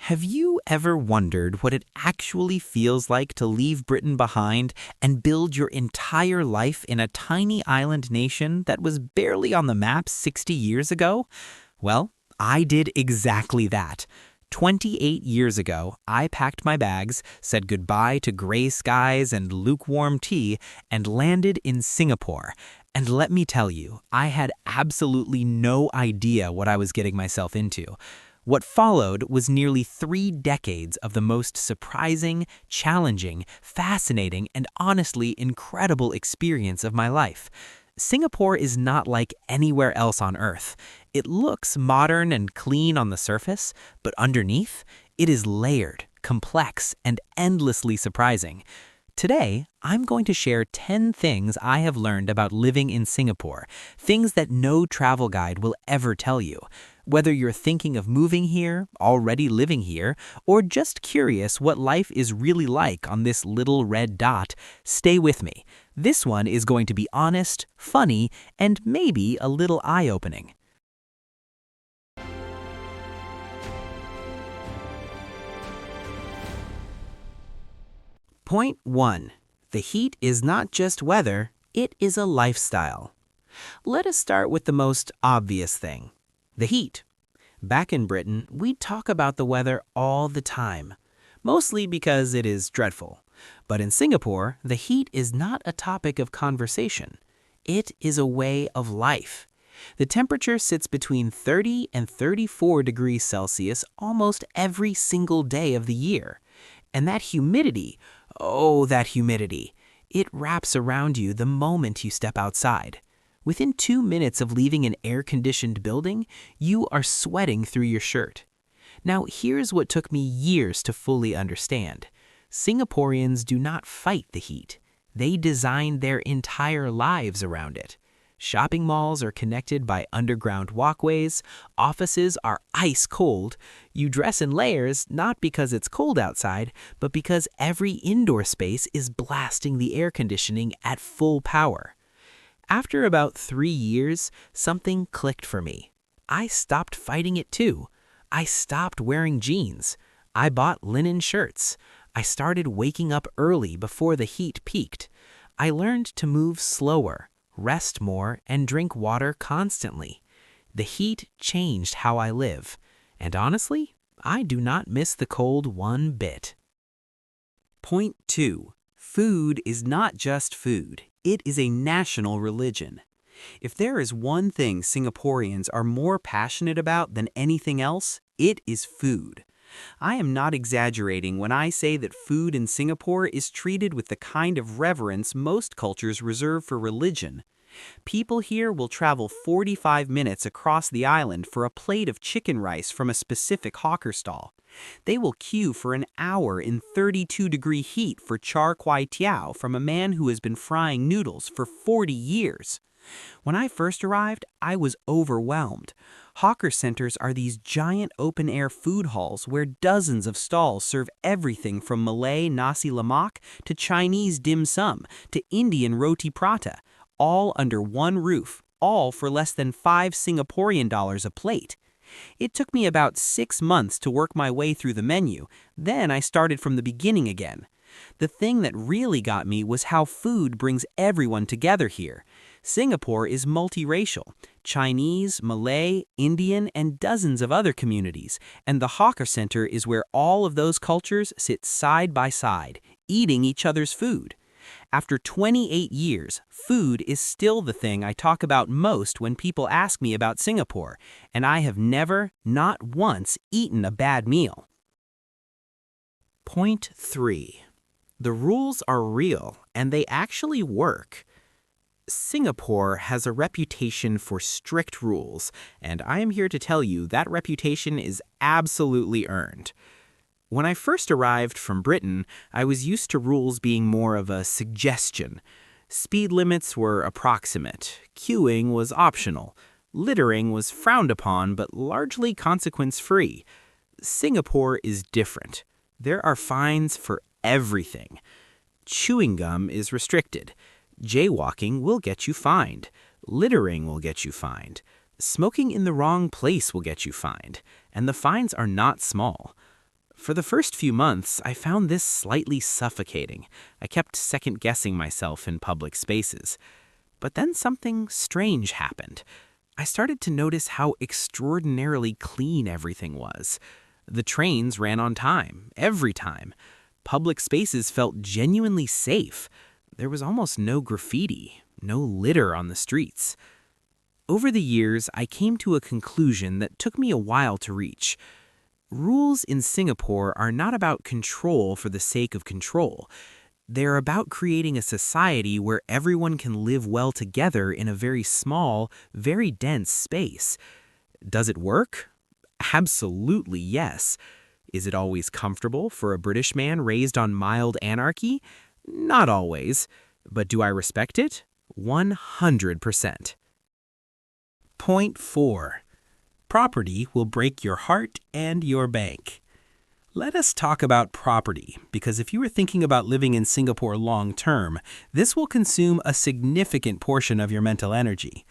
Have you ever wondered what it actually feels like to leave Britain behind and build your entire life in a tiny island nation that was barely on the map 60 years ago? Well, I did exactly that. 28 years ago, I packed my bags, said goodbye to gray skies and lukewarm tea, and landed in Singapore. And let me tell you, I had absolutely no idea what I was getting myself into. What followed was nearly 3 decades of the most surprising, challenging, fascinating, and honestly incredible experience of my life. Singapore is not like anywhere else on Earth. It looks modern and clean on the surface, but underneath, it is layered, complex, and endlessly surprising. Today, I'm going to share 10 things I have learned about living in Singapore, things that no travel guide will ever tell you. Whether you're thinking of moving here, already living here, or just curious what life is really like on this little red dot, stay with me. This one is going to be honest, funny, and maybe a little eye-opening. Point 1. The heat is not just weather, it is a lifestyle. Let us start with the most obvious thing, the heat. Back in Britain, we talk about the weather all the time, mostly because it is dreadful. But in Singapore, the heat is not a topic of conversation. It is a way of life. The temperature sits between 30 and 34 degrees Celsius almost every single day of the year. And that humidity, oh, that humidity, it wraps around you the moment you step outside. Within 2 minutes of leaving an air-conditioned building, you are sweating through your shirt. Now, here's what took me years to fully understand. Singaporeans do not fight the heat. They design their entire lives around it. Shopping malls are connected by underground walkways. Offices are ice cold. You dress in layers not because it's cold outside, but because every indoor space is blasting the air conditioning at full power. After about 3 years, something clicked for me. I stopped fighting it too. I stopped wearing jeans. I bought linen shirts. I started waking up early before the heat peaked. I learned to move slower, rest more, and drink water constantly. The heat changed how I live. And honestly, I do not miss the cold one bit. Point 2. Food is not just food. It is a national religion. If there is one thing Singaporeans are more passionate about than anything else, it is food. I am not exaggerating when I say that food in Singapore is treated with the kind of reverence most cultures reserve for religion. People here will travel 45 minutes across the island for a plate of chicken rice from a specific hawker stall. They will queue for an hour in 32-degree heat for char kway teow from a man who has been frying noodles for 40 years. When I first arrived, I was overwhelmed. Hawker centers are these giant open-air food halls where dozens of stalls serve everything from Malay nasi lemak to Chinese dim sum to Indian roti prata, all under one roof, all for less than 5 Singaporean dollars a plate. It took me about 6 months to work my way through the menu. Then I started from the beginning again. The thing that really got me was how food brings everyone together here. Singapore is multiracial: Chinese, Malay, Indian, and dozens of other communities, and the hawker center is where all of those cultures sit side by side, eating each other's food. After 28 years, food is still the thing I talk about most when people ask me about Singapore, and I have never, not once, eaten a bad meal. Point 3. The rules are real, and they actually work. Singapore has a reputation for strict rules, and I am here to tell you that reputation is absolutely earned. When I first arrived from Britain, I was used to rules being more of a suggestion. Speed limits were approximate, queuing was optional, littering was frowned upon but largely consequence-free. Singapore is different. There are fines for everything. Chewing gum is restricted. Jaywalking will get you fined. Littering will get you fined. Smoking in the wrong place will get you fined. And the fines are not small. For the first few months, I found this slightly suffocating. I kept second-guessing myself in public spaces. But then something strange happened. I started to notice how extraordinarily clean everything was. The trains ran on time, every time. Public spaces felt genuinely safe. There was almost no graffiti, no litter on the streets. Over the years, I came to a conclusion that took me a while to reach. Rules in Singapore are not about control for the sake of control. They're about creating a society where everyone can live well together in a very small, very dense space. Does it work? Absolutely yes. Is it always comfortable for a British man raised on mild anarchy? Not always. But do I respect it? 100%. Point 4. Property will break your heart and your bank. Let us talk about property, because if you are thinking about living in Singapore long term, this will consume a significant portion of your mental energy.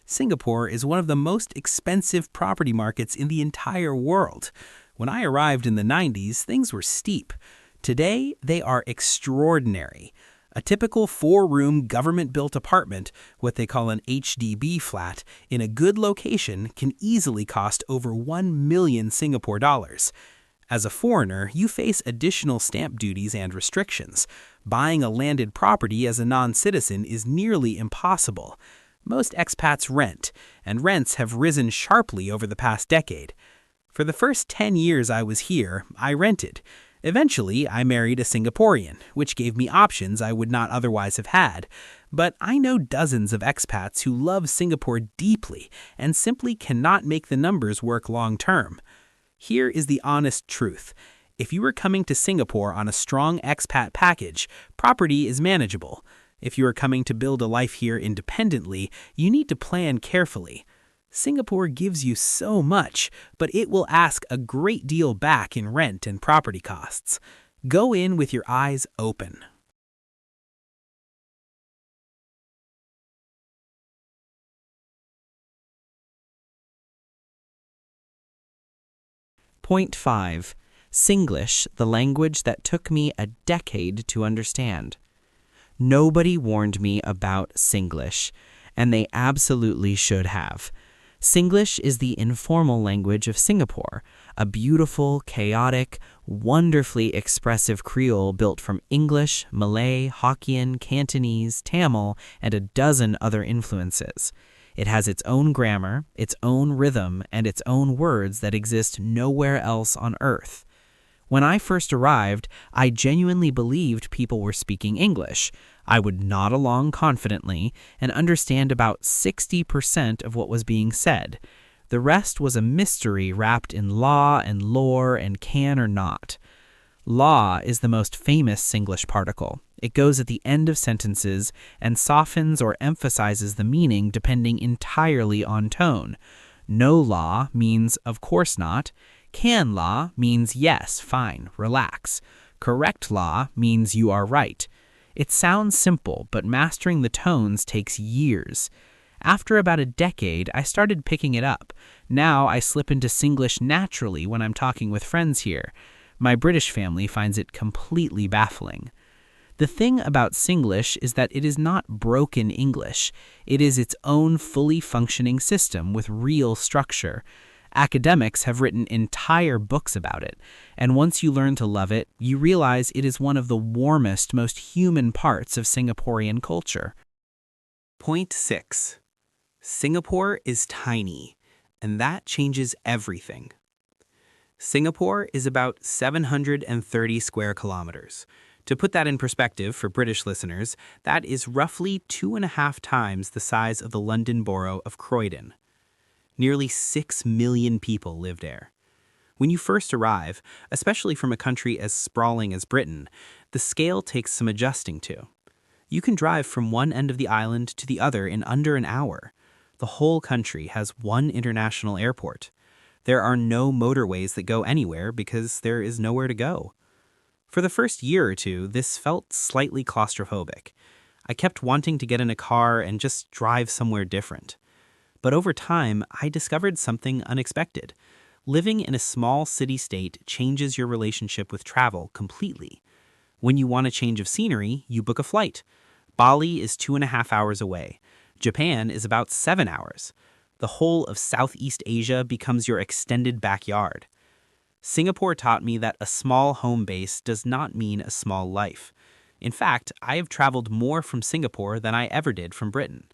Singapore is one of the most expensive property markets in the entire world. When I arrived in the 90s, things were steep. Today, they are extraordinary. A typical 4-room government-built apartment, what they call an HDB flat, in a good location can easily cost over 1 million Singapore dollars. As a foreigner, you face additional stamp duties and restrictions. Buying a landed property as a non-citizen is nearly impossible. Most expats rent, and rents have risen sharply over the past decade. For the first 10 years I was here, I rented. Eventually, I married a Singaporean, which gave me options I would not otherwise have had. But I know dozens of expats who love Singapore deeply and simply cannot make the numbers work long term. Here is the honest truth. If you are coming to Singapore on a strong expat package, property is manageable. If you are coming to build a life here independently, you need to plan carefully. Singapore gives you so much, but it will ask a great deal back in rent and property costs. Go in with your eyes open. Point 5. Singlish, the language that took me a decade to understand. Nobody warned me about Singlish, and they absolutely should have. Singlish is the informal language of Singapore, a beautiful, chaotic, wonderfully expressive Creole built from English, Malay, Hokkien, Cantonese, Tamil, and a dozen other influences. It has its own grammar, its own rhythm, and its own words that exist nowhere else on earth. When I first arrived, I genuinely believed people were speaking English. I would nod along confidently and understand about 60% of what was being said. The rest was a mystery wrapped in law and lore and can or not. Law is the most famous Singlish particle. It goes at the end of sentences and softens or emphasizes the meaning depending entirely on tone. No law means of course not. Can law means yes, fine, relax. Correct law means you are right. It sounds simple, but mastering the tones takes years. After about a decade, I started picking it up. Now I slip into Singlish naturally when I'm talking with friends here. My British family finds it completely baffling. The thing about Singlish is that it is not broken English. It is its own fully functioning system with real structure. Academics have written entire books about it, and once you learn to love it, you realize it is one of the warmest, most human parts of Singaporean culture. Point 6. Singapore is tiny, and that changes everything. Singapore is about 730 square kilometers. To put that in perspective for British listeners, that is roughly 2.5 times the size of the London borough of Croydon. Nearly 6 million people live there. When you first arrive, especially from a country as sprawling as Britain, the scale takes some adjusting to. You can drive from one end of the island to the other in under an hour. The whole country has one international airport. There are no motorways that go anywhere because there is nowhere to go. For the first year or two, this felt slightly claustrophobic. I kept wanting to get in a car and just drive somewhere different. But over time, I discovered something unexpected. Living in a small city-state changes your relationship with travel completely. When you want a change of scenery, you book a flight. Bali is 2.5 hours away. Japan is about 7 hours. The whole of Southeast Asia becomes your extended backyard. Singapore taught me that a small home base does not mean a small life. In fact, I have traveled more from Singapore than I ever did from Britain.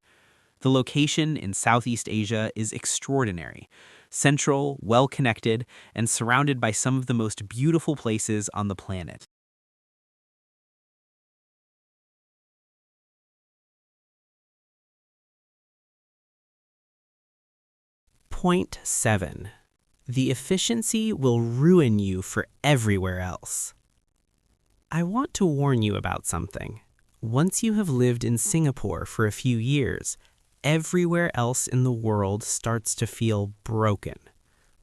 The location in Southeast Asia is extraordinary, central, well-connected, and surrounded by some of the most beautiful places on the planet. Point 7. The efficiency will ruin you for everywhere else. I want to warn you about something. Once you have lived in Singapore for a few years, everywhere else in the world starts to feel broken.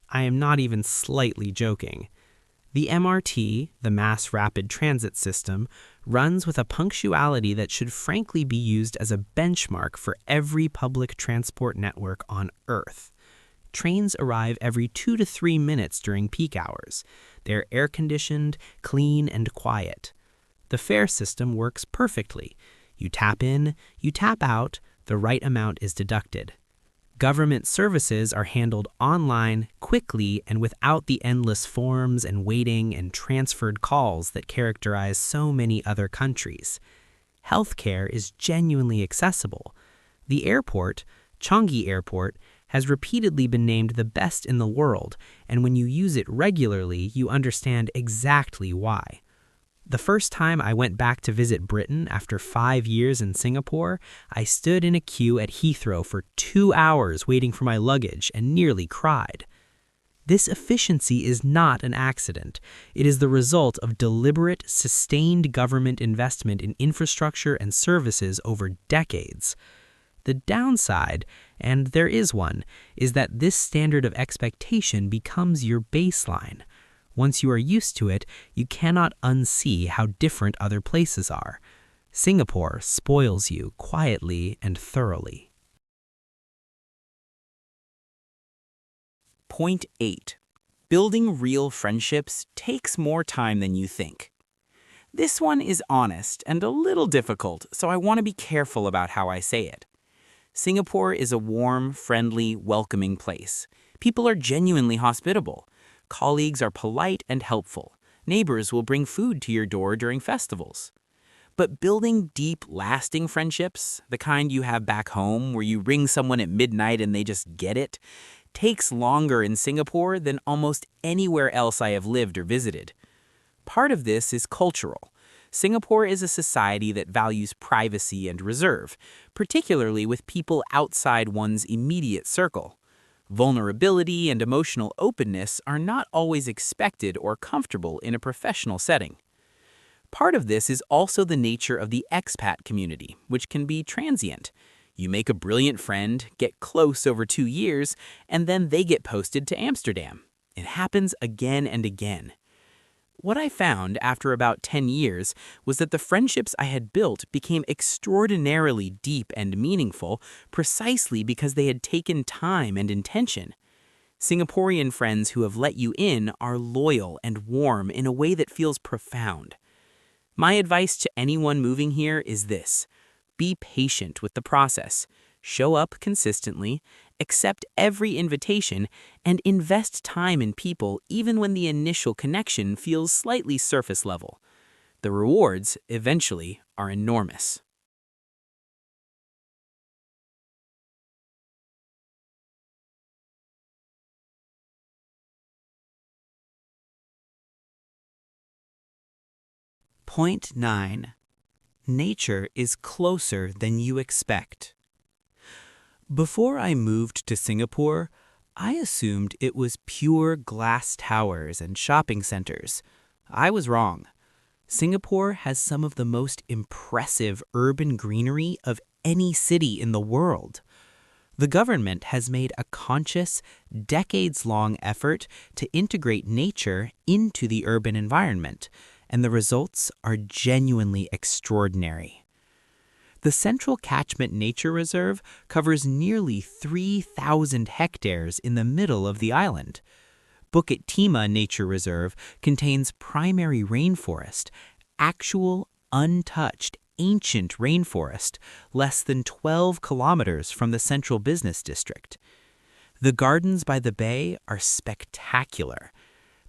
I am not even slightly joking. The MRT, the Mass Rapid Transit System, runs with a punctuality that should frankly be used as a benchmark for every public transport network on Earth. Trains arrive every 2 to 3 minutes during peak hours. They're air-conditioned, clean, and quiet. The fare system works perfectly. You tap in, you tap out, the right amount is deducted. Government services are handled online, quickly, and without the endless forms and waiting and transferred calls that characterize so many other countries. Healthcare is genuinely accessible. The airport, Changi Airport, has repeatedly been named the best in the world, and when you use it regularly, you understand exactly why. The first time I went back to visit Britain after 5 years in Singapore, I stood in a queue at Heathrow for 2 hours waiting for my luggage and nearly cried. This efficiency is not an accident. It is the result of deliberate, sustained government investment in infrastructure and services over decades. The downside, and there is one, is that this standard of expectation becomes your baseline. Once you are used to it, you cannot unsee how different other places are. Singapore spoils you quietly and thoroughly. Point 8. Building real friendships takes more time than you think. This one is honest and a little difficult, so I want to be careful about how I say it. Singapore is a warm, friendly, welcoming place. People are genuinely hospitable. Colleagues are polite and helpful. Neighbors will bring food to your door during festivals. But building deep, lasting friendships, the kind you have back home where you ring someone at midnight and they just get it, takes longer in Singapore than almost anywhere else I have lived or visited. Part of this is cultural. Singapore is a society that values privacy and reserve, particularly with people outside one's immediate circle. Vulnerability and emotional openness are not always expected or comfortable in a professional setting. Part of this is also the nature of the expat community, which can be transient. You make a brilliant friend, get close over 2 years, and then they get posted to Amsterdam. It happens again and again. What I found after about 10 years was that the friendships I had built became extraordinarily deep and meaningful precisely because they had taken time and intention. Singaporean friends who have let you in are loyal and warm in a way that feels profound. My advice to anyone moving here is this: be patient with the process, show up consistently, accept every invitation, and invest time in people even when the initial connection feels slightly surface level. The rewards, eventually, are enormous. Point 9. Nature is closer than you expect. Before I moved to Singapore, I assumed it was pure glass towers and shopping centers. I was wrong. Singapore has some of the most impressive urban greenery of any city in the world. The government has made a conscious, decades-long effort to integrate nature into the urban environment, and the results are genuinely extraordinary. The Central Catchment Nature Reserve covers nearly 3,000 hectares in the middle of the island. Bukit Timah Nature Reserve contains primary rainforest, actual, untouched, ancient rainforest, less than 12 kilometers from the central business district. The gardens by the bay are spectacular.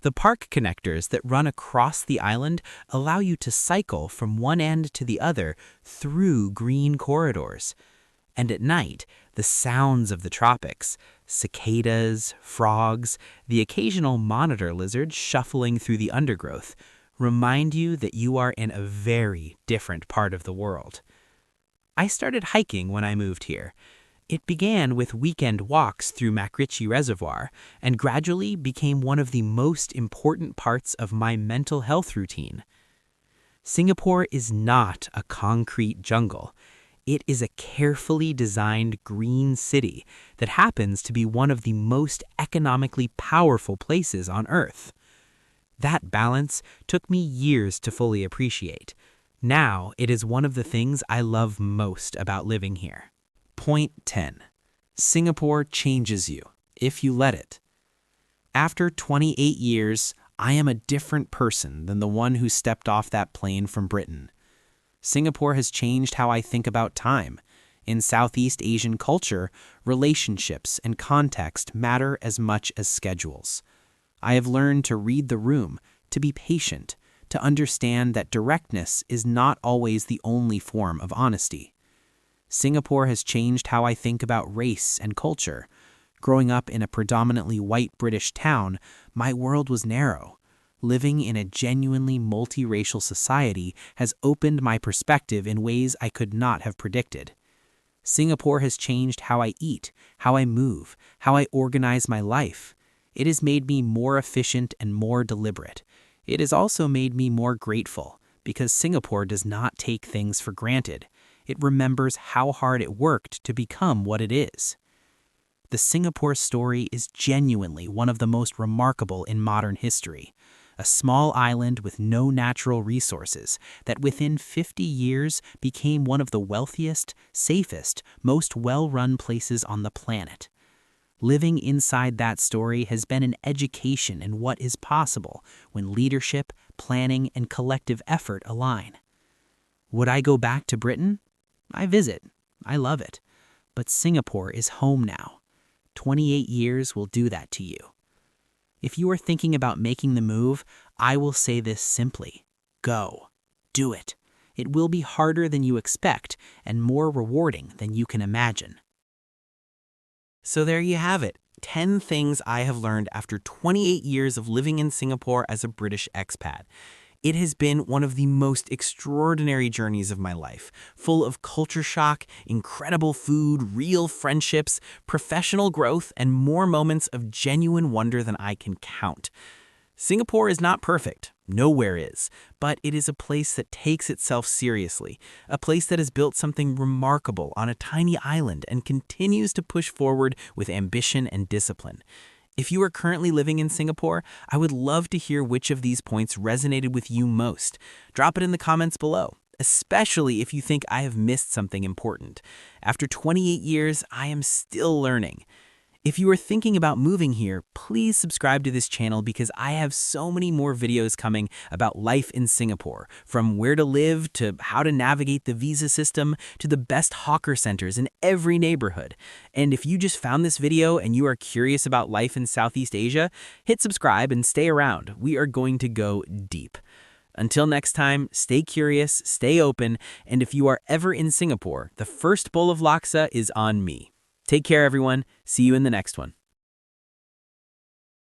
The park connectors that run across the island allow you to cycle from one end to the other through green corridors. And at night, the sounds of the tropics, cicadas, frogs, the occasional monitor lizard shuffling through the undergrowth, remind you that you are in a very different part of the world. I started hiking when I moved here. It began with weekend walks through Makrichi Reservoir and gradually became one of the most important parts of my mental health routine. Singapore is not a concrete jungle. It is a carefully designed green city that happens to be one of the most economically powerful places on Earth. That balance took me years to fully appreciate. Now it is one of the things I love most about living here. Point 10. Singapore changes you, if you let it. After 28 years, I am a different person than the one who stepped off that plane from Britain. Singapore has changed how I think about time. In Southeast Asian culture, relationships and context matter as much as schedules. I have learned to read the room, to be patient, to understand that directness is not always the only form of honesty. Singapore has changed how I think about race and culture. Growing up in a predominantly white British town, my world was narrow. Living in a genuinely multiracial society has opened my perspective in ways I could not have predicted. Singapore has changed how I eat, how I move, how I organize my life. It has made me more efficient and more deliberate. It has also made me more grateful, because Singapore does not take things for granted. It remembers how hard it worked to become what it is. The Singapore story is genuinely one of the most remarkable in modern history. A small island with no natural resources that within 50 years became one of the wealthiest, safest, most well-run places on the planet. Living inside that story has been an education in what is possible when leadership, planning, and collective effort align. Would I go back to Britain? I visit. I love it. But Singapore is home now. 28 years will do that to you. If you are thinking about making the move, I will say this simply. Go. Do it. It will be harder than you expect and more rewarding than you can imagine. So there you have it. 10 things I have learned after 28 years of living in Singapore as a British expat. It has been one of the most extraordinary journeys of my life, full of culture shock, incredible food, real friendships, professional growth, and more moments of genuine wonder than I can count. Singapore is not perfect. Nowhere is. But it is a place that takes itself seriously, a place that has built something remarkable on a tiny island and continues to push forward with ambition and discipline. If you are currently living in Singapore, I would love to hear which of these points resonated with you most. Drop it in the comments below, especially if you think I have missed something important. After 28 years, I am still learning. If you are thinking about moving here, please subscribe to this channel because I have so many more videos coming about life in Singapore, from where to live to how to navigate the visa system to the best hawker centers in every neighborhood. And if you just found this video and you are curious about life in Southeast Asia, hit subscribe and stay around. We are going to go deep. Until next time, stay curious, stay open, and if you are ever in Singapore, the first bowl of laksa is on me. Take care, everyone. See you in the next one.